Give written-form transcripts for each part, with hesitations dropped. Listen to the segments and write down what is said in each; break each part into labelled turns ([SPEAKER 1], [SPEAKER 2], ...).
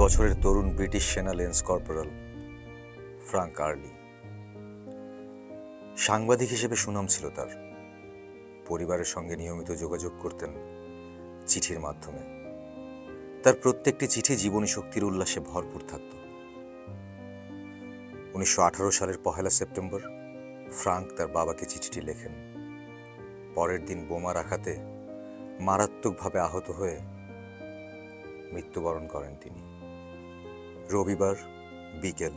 [SPEAKER 1] বছরের তরুণ ব্রিটিশ সেনা lens corporal Frank early. সাংবাদিক হিসেবে সুনাম ছিল তার। পরিবারের সঙ্গে নিয়মিত যোগাযোগ করতেন চিঠির মাধ্যমে। তার প্রত্যেকটি চিঠি জীবনী শক্তির উল্লাসে ভরপুর থাকত। 1918 সালের 1 সেপ্টেম্বর ফ্রাঙ্ক তার বাবাকে চিঠিটি লেখেন। পরের দিন বোমার আঘাতে মারাত্মকভাবে আহত হয়ে মৃত্যুবরণ করেন তিনি। রবিবার বিকেল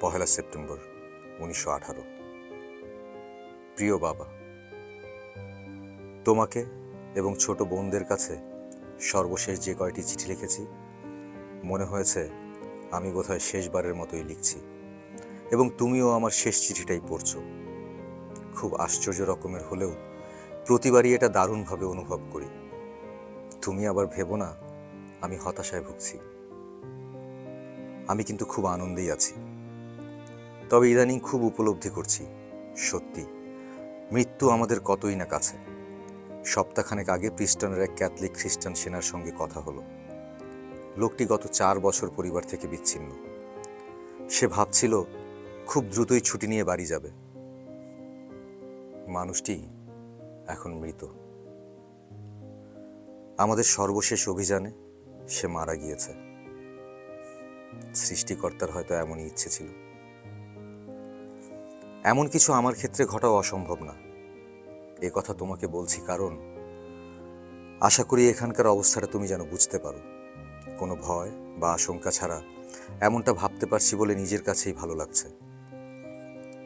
[SPEAKER 1] 1 সেপ্টেম্বর 1918। প্রিয় বাবা, তোমাকে এবং ছোট বোনদের কাছে সর্বশেষ যে কয়টি চিঠি লিখেছি, মনে হয়েছে আমি বোধহয় শেষবারের মতোই লিখছি এবং তুমিও আমার শেষ চিঠিটাই পড়ছো। খুব আশ্চর্য রকমের হলেও প্রতিবারই এটা দারুণভাবে অনুভব করি। তুমি আবার ভেবো না আমি হতাশায় ভুগছি। আমি কিন্তু খুব আনন্দেই আছি। তবে ইদানিং খুব উপলব্ধি করছি, সত্যি মৃত্যু আমাদের কতই না কাছে। সপ্তাহখানেক আগে প্রিস্টনের এক ক্যাথলিক খ্রিস্টান সেনার সঙ্গে কথা হলো। লোকটি গত 4 বছর পরিবার থেকে বিচ্ছিন্ন। সে ভাবছিল খুব দ্রুতই ছুটি নিয়ে বাড়ি যাবে। মানুষটি এখন মৃত। আমাদের সর্বশেষ অভিযানে সে মারা গিয়েছে। সৃষ্টিকর্তার হয়তো এমনই ইচ্ছে ছিল। এমন কিছু আমার ক্ষেত্রে ঘটাও অসম্ভব না। এ কথা তোমাকে বলছি কারণ আশা করি এখানকার অবস্থাটা তুমি যেন বুঝতে পারো। কোনো ভয় বা আশঙ্কা ছাড়া এমনটা ভাবতে পারছি বলে নিজের কাছেই ভালো লাগছে।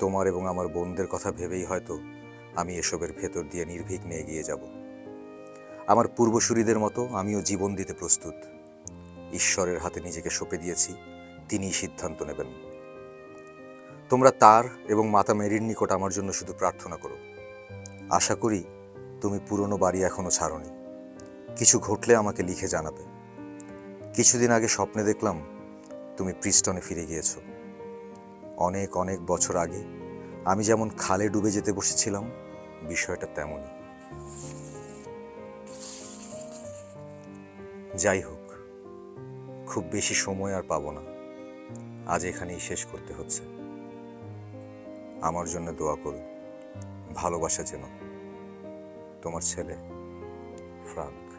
[SPEAKER 1] তোমার এবং আমার বোনদের কথা ভেবেই হয়তো আমি এসবের ভেতর দিয়ে নির্বিঘ্নে এগিয়ে যাব। আমার পূর্বসূরীদের মতো আমিও জীবন দিতে প্রস্তুত। ঈশ্বরের হাতে নিজেকে সঁপে দিয়েছি, তিনিই সিদ্ধান্ত নেবেন। তোমরা তার এবং মাতা মেরির নিকট আমার জন্য শুধু প্রার্থনা করো। আশা করি তুমি পুরনো বাড়ি এখনো ছাড়োনি। কিছু ঘটলে আমাকে লিখে জানাবে। কিছুদিন আগে স্বপ্নে দেখলাম তুমি প্রিস্টনে ফিরে গিয়েছো। অনেক অনেক বছর আগে আমি যেমন খালে ডুবে যেতে বসেছিলাম, বিষয়টা তেমনই। যাই হোক, খুব বেশি সময় আর পাবো না। আজ এখানেই শেষ করতে হচ্ছে। আমার জন্য দোয়া করো। ভালোবাসা যেন। তোমার ছেলে ফ্রাঙ্ক।